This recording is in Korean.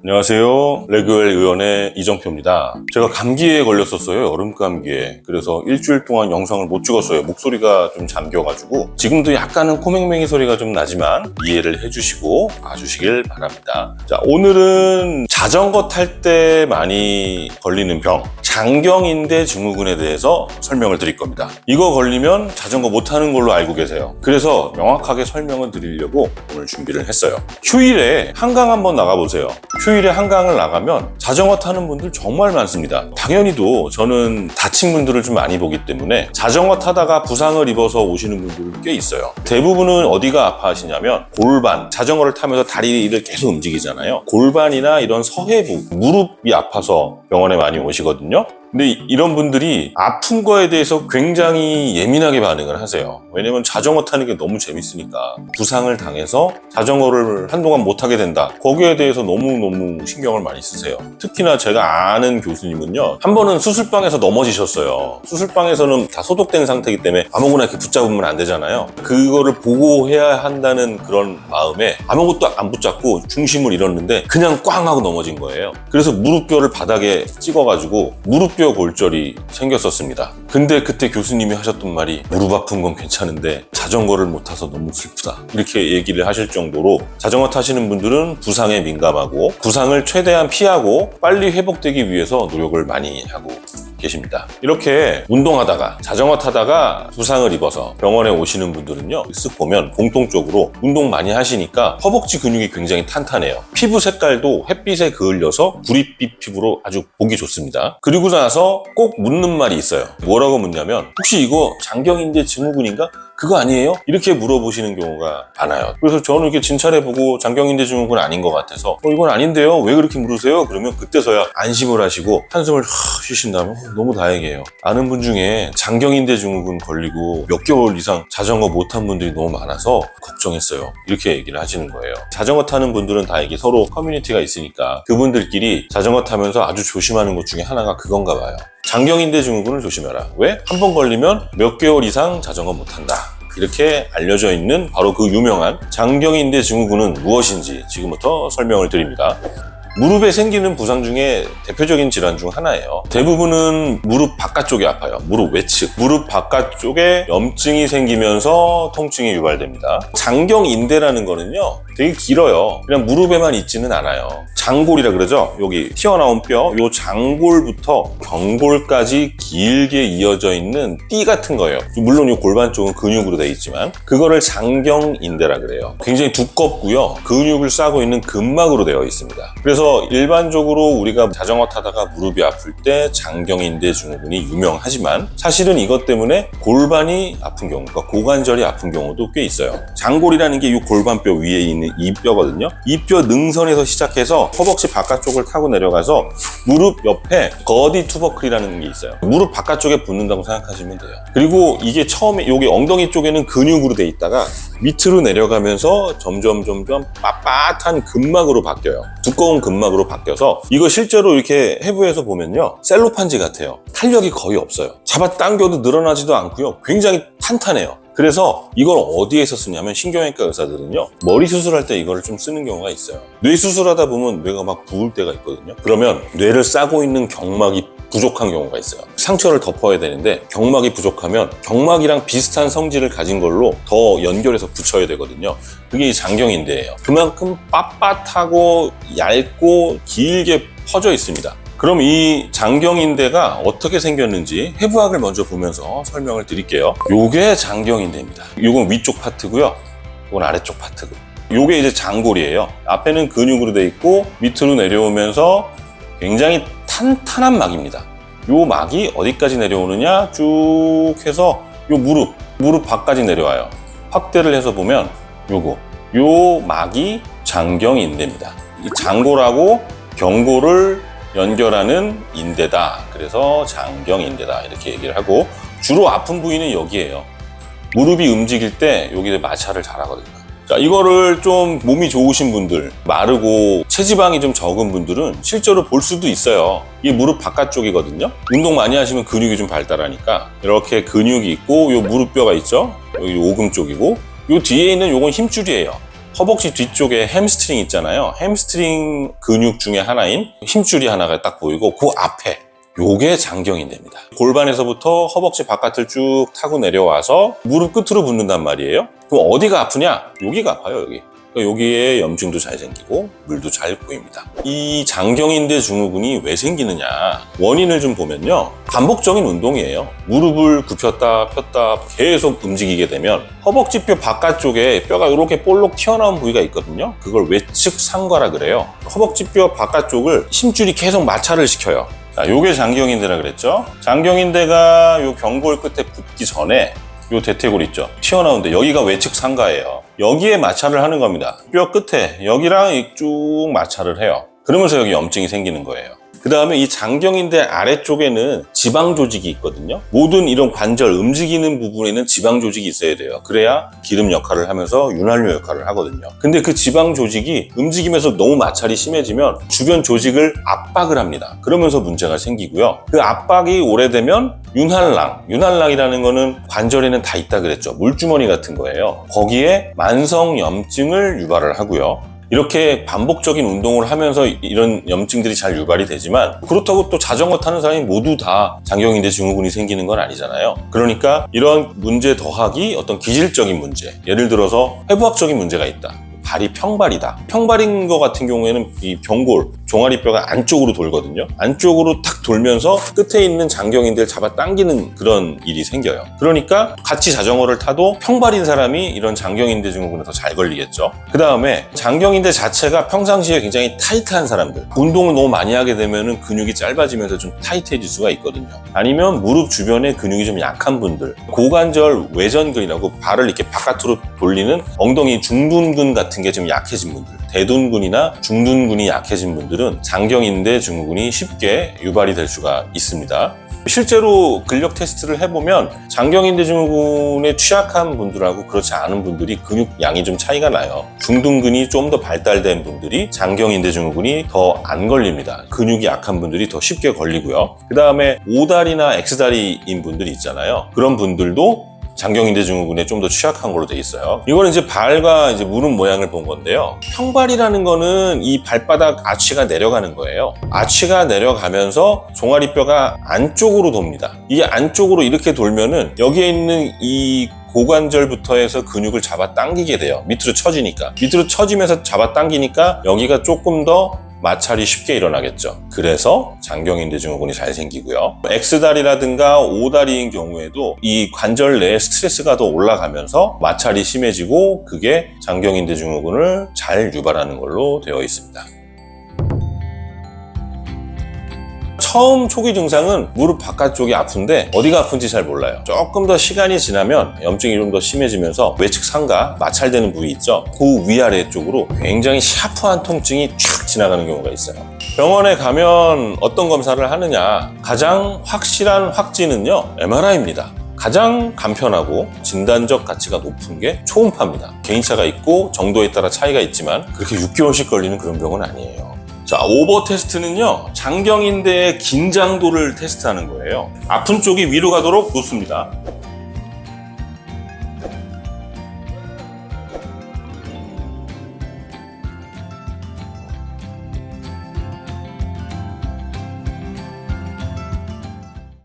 안녕하세요. 레그웰 의원의 이정표입니다. 제가 감기에 걸렸었어요. 여름 감기에. 그래서 일주일 동안 영상을 못 찍었어요. 목소리가 좀 잠겨가지고. 지금도 약간은 코맹맹이 소리가 좀 나지만 이해를 해주시고 봐주시길 바랍니다. 자, 오늘은 자전거 탈 때 많이 걸리는 병, 장경인대 증후군에 대해서 설명을 드릴 겁니다. 이거 걸리면 자전거 못 타는 걸로 알고 계세요. 그래서 명확하게 설명을 드리려고 오늘 준비를 했어요. 휴일에 한강 한번 나가보세요. 휴일에 한강을 나가면 자전거 타는 분들 정말 많습니다. 당연히도 저는 다친 분들을 좀 많이 보기 때문에 자전거 타다가 부상을 입어서 오시는 분들이 꽤 있어요. 대부분은 어디가 아파하시냐면 골반, 자전거를 타면서 다리를 계속 움직이잖아요. 골반이나 이런 서해부, 무릎이 아파서 병원에 많이 오시거든요. 근데 이런 분들이 아픈 거에 대해서 굉장히 예민하게 반응을 하세요. 왜냐면 자전거 타는 게 너무 재밌으니까. 부상을 당해서 자전거를 한동안 못 타게 된다. 거기에 대해서 너무너무 신경을 많이 쓰세요. 특히나 제가 아는 교수님은요, 한 번은 수술방에서 넘어지셨어요. 수술방에서는 다 소독된 상태이기 때문에 아무거나 이렇게 붙잡으면 안 되잖아요. 그거를 보호해야 한다는 그런 마음에 아무것도 안 붙잡고 중심을 잃었는데 그냥 꽝 하고 넘어진 거예요. 그래서 무릎뼈를 바닥에 찍어가지고 무릎뼈 골절이 생겼었습니다. 근데 그때 교수님이 하셨던 말이 무릎 아픈 건 괜찮은데 자전거를 못 타서 너무 슬프다. 이렇게 얘기를 하실 정도로 자전거 타시는 분들은 부상에 민감하고 부상을 최대한 피하고 빨리 회복되기 위해서 노력을 많이 하고 계십니다. 이렇게 운동하다가 자전거 타다가 부상을 입어서 병원에 오시는 분들은요, 쓱 보면 공통적으로 운동 많이 하시니까 허벅지 근육이 굉장히 탄탄해요. 피부 색깔도 햇빛에 그을려서 구릿빛 피부로 아주 보기 좋습니다. 그리고 나서 꼭 묻는 말이 있어요. 뭐라고 묻냐면 혹시 이거 장경인대 증후군인가? 그거 아니에요? 이렇게 물어보시는 경우가 많아요. 그래서 저는 이렇게 진찰해보고 장경인대 증후군 아닌 것 같아서 이건 아닌데요? 왜 그렇게 물으세요? 그러면 그때서야 안심을 하시고 한숨을 쉬신 다음에 너무 다행이에요. 아는 분 중에 장경인대 증후군 걸리고 몇 개월 이상 자전거 못 탄 분들이 너무 많아서 걱정했어요. 이렇게 얘기를 하시는 거예요. 자전거 타는 분들은 다 이게 서로 커뮤니티가 있으니까 그분들끼리 자전거 타면서 아주 조심하는 것 중에 하나가 그건가 봐요. 장경인대 증후군을 조심해라. 왜? 한 번 걸리면 몇 개월 이상 자전거 못 탄다. 이렇게 알려져 있는 바로 그 유명한 장경인대 증후군은 무엇인지 지금부터 설명을 드립니다. 무릎에 생기는 부상 중에 대표적인 질환 중 하나예요. 대부분은 무릎 바깥쪽이 아파요. 무릎 외측. 무릎 바깥쪽에 염증이 생기면서 통증이 유발됩니다. 장경인대라는 거는요, 되게 길어요. 그냥 무릎에만 있지는 않아요. 장골이라 그러죠? 여기 튀어나온 뼈, 요 장골부터 경골까지 길게 이어져 있는 띠 같은 거예요. 물론 이 골반 쪽은 근육으로 되어 있지만 그거를 장경인대라 그래요. 굉장히 두껍고요. 근육을 싸고 있는 근막으로 되어 있습니다. 그래서 일반적으로 우리가 자전거 타다가 무릎이 아플 때 장경인대 증후군이 유명하지만 사실은 이것 때문에 골반이 아픈 경우, 그러니까 고관절이 아픈 경우도 꽤 있어요. 장골이라는 게 이 골반뼈 위에 있는 이 뼈거든요. 이 뼈 능선에서 시작해서 허벅지 바깥쪽을 타고 내려가서 무릎 옆에 거디 투버클이라는 게 있어요. 무릎 바깥쪽에 붙는다고 생각하시면 돼요. 그리고 이게 처음에 여기 엉덩이 쪽에는 근육으로 돼 있다가 밑으로 내려가면서 점점 빳빳한 근막으로 바뀌어요. 두꺼운 근막으로 바뀌어서 이거 실제로 이렇게 해부해서 보면요, 셀로판지 같아요. 탄력이 거의 없어요. 잡아당겨도 늘어나지도 않고요. 굉장히 탄탄해요. 그래서 이걸 어디에서 쓰냐면 신경외과 의사들은요, 머리 수술할 때 이거를 좀 쓰는 경우가 있어요. 뇌 수술하다 보면 뇌가 막 부을 때가 있거든요. 그러면 뇌를 싸고 있는 경막이 부족한 경우가 있어요. 상처를 덮어야 되는데 경막이 부족하면 경막이랑 비슷한 성질을 가진 걸로 더 연결해서 붙여야 되거든요. 그게 이 장경인대예요. 그만큼 빳빳하고 얇고 길게 퍼져 있습니다. 그럼 이 장경인대가 어떻게 생겼는지 해부학을 먼저 보면서 설명을 드릴게요. 요게 장경인대입니다. 요건 위쪽 파트고요. 요건 아래쪽 파트고. 요게 이제 장골이에요. 앞에는 근육으로 돼 있고 밑으로 내려오면서 굉장히 탄탄한 막입니다. 요 막이 어디까지 내려오느냐 쭉 해서 요 무릎 밖까지 내려와요. 확대를 해서 보면 요 막이 장경인대입니다. 이 장골하고 경골을 연결하는 인대다. 그래서 장경인대다 이렇게 얘기를 하고, 주로 아픈 부위는 여기예요. 무릎이 움직일 때 여기에 마찰을 잘 하거든요. 자, 이거를 좀 몸이 좋으신 분들, 마르고 체지방이 좀 적은 분들은 실제로 볼 수도 있어요. 이게 무릎 바깥쪽이거든요. 운동 많이 하시면 근육이 좀 발달하니까 이렇게 근육이 있고 요 무릎뼈가 있죠. 여기 오금 쪽이고 요 뒤에 있는 요건 힘줄이에요. 허벅지 뒤쪽에 햄스트링 있잖아요. 햄스트링 근육 중에 하나인 힘줄이 하나가 딱 보이고 그 앞에 요게 장경인대입니다. 골반에서부터 허벅지 바깥을 쭉 타고 내려와서 무릎 끝으로 붙는단 말이에요. 그럼 어디가 아프냐? 여기가 아파요, 여기. 그러니까 여기에 염증도 잘 생기고 물도 잘 보입니다. 이 장경인대 증후군이 왜 생기느냐? 원인을 좀 보면요. 반복적인 운동이에요. 무릎을 굽혔다 폈다 계속 움직이게 되면 허벅지뼈 바깥쪽에 뼈가 이렇게 볼록 튀어나온 부위가 있거든요. 그걸 외측 상과라 그래요. 허벅지뼈 바깥쪽을 힘줄이 계속 마찰을 시켜요. 자, 요게 장경인대라 그랬죠. 장경인대가 요 경골 끝에 붙기 전에 요 대퇴골 있죠. 튀어나오는데 여기가 외측 상가예요. 여기에 마찰을 하는 겁니다. 뼈 끝에 여기랑 쭉 마찰을 해요. 그러면서 여기 염증이 생기는 거예요. 그 다음에 이 장경인대 아래쪽에는 지방 조직이 있거든요. 모든 이런 관절 움직이는 부분에는 지방 조직이 있어야 돼요. 그래야 기름 역할을 하면서 윤활유 역할을 하거든요. 근데 그 지방 조직이 움직이면서 너무 마찰이 심해지면 주변 조직을 압박을 합니다. 그러면서 문제가 생기고요. 그 압박이 오래되면 윤활랑이라는 거는 관절에는 다 있다 그랬죠. 물주머니 같은 거예요. 거기에 만성 염증을 유발을 하고요. 이렇게 반복적인 운동을 하면서 이런 염증들이 잘 유발이 되지만 그렇다고 또 자전거 타는 사람이 모두 다 장경인대 증후군이 생기는 건 아니잖아요. 그러니까 이런 문제 더하기 어떤 기질적인 문제, 예를 들어서 해부학적인 문제가 있다. 발이 평발이다. 평발인 것 같은 경우에는 이 경골, 종아리뼈가 안쪽으로 돌거든요. 안쪽으로 탁 돌면서 끝에 있는 장경인대를 잡아 당기는 그런 일이 생겨요. 그러니까 같이 자전거를 타도 평발인 사람이 이런 장경인대 증후군에 더 잘 걸리겠죠. 그 다음에 장경인대 자체가 평상시에 굉장히 타이트한 사람들, 운동을 너무 많이 하게 되면 근육이 짧아지면서 좀 타이트해질 수가 있거든요. 아니면 무릎 주변에 근육이 좀 약한 분들, 고관절 외전근이라고 발을 이렇게 바깥으로 돌리는 엉덩이 중둔근 같은 게 좀 약해진 분들, 대둔근이나 중둔근이 약해진 분들은 장경인대 증후군이 쉽게 유발이 될 수가 있습니다. 실제로 근력 테스트를 해보면 장경인대 증후군에 취약한 분들하고 그렇지 않은 분들이 근육 양이 좀 차이가 나요. 중둔근이 좀 더 발달된 분들이 장경인대 증후군이 더 안 걸립니다. 근육이 약한 분들이 더 쉽게 걸리고요. 그 다음에 O다리나 X다리인 분들이 있잖아요. 그런 분들도 장경인대 증후군에 좀 더 취약한 걸로 돼 있어요. 이거는 이제 발과 이제 무릎 모양을 본 건데요. 평발이라는 거는 이 발바닥 아치가 내려가는 거예요. 아치가 내려가면서 종아리뼈가 안쪽으로 돕니다. 이게 안쪽으로 이렇게 돌면은 여기에 있는 이 고관절부터 해서 근육을 잡아 당기게 돼요. 밑으로 처지니까. 밑으로 처지면서 잡아 당기니까 여기가 조금 더 마찰이 쉽게 일어나겠죠. 그래서 장경인대 증후군이 잘 생기고요. X다리라든가 O다리인 경우에도 이 관절 내에 스트레스가 더 올라가면서 마찰이 심해지고 그게 장경인대 증후군을 잘 유발하는 걸로 되어 있습니다. 처음 초기 증상은 무릎 바깥쪽이 아픈데 어디가 아픈지 잘 몰라요. 조금 더 시간이 지나면 염증이 좀 더 심해지면서 외측 상가, 마찰되는 부위 있죠? 그 위아래 쪽으로 굉장히 샤프한 통증이 촥 지나가는 경우가 있어요. 병원에 가면 어떤 검사를 하느냐? 가장 확실한 확진은요, MRI입니다. 가장 간편하고 진단적 가치가 높은 게 초음파입니다. 개인차가 있고 정도에 따라 차이가 있지만 그렇게 6개월씩 걸리는 그런 병은 아니에요. 자, 오버 테스트는요, 장경인대의 긴장도를 테스트하는 거예요. 아픈 쪽이 위로 가도록 놓습니다.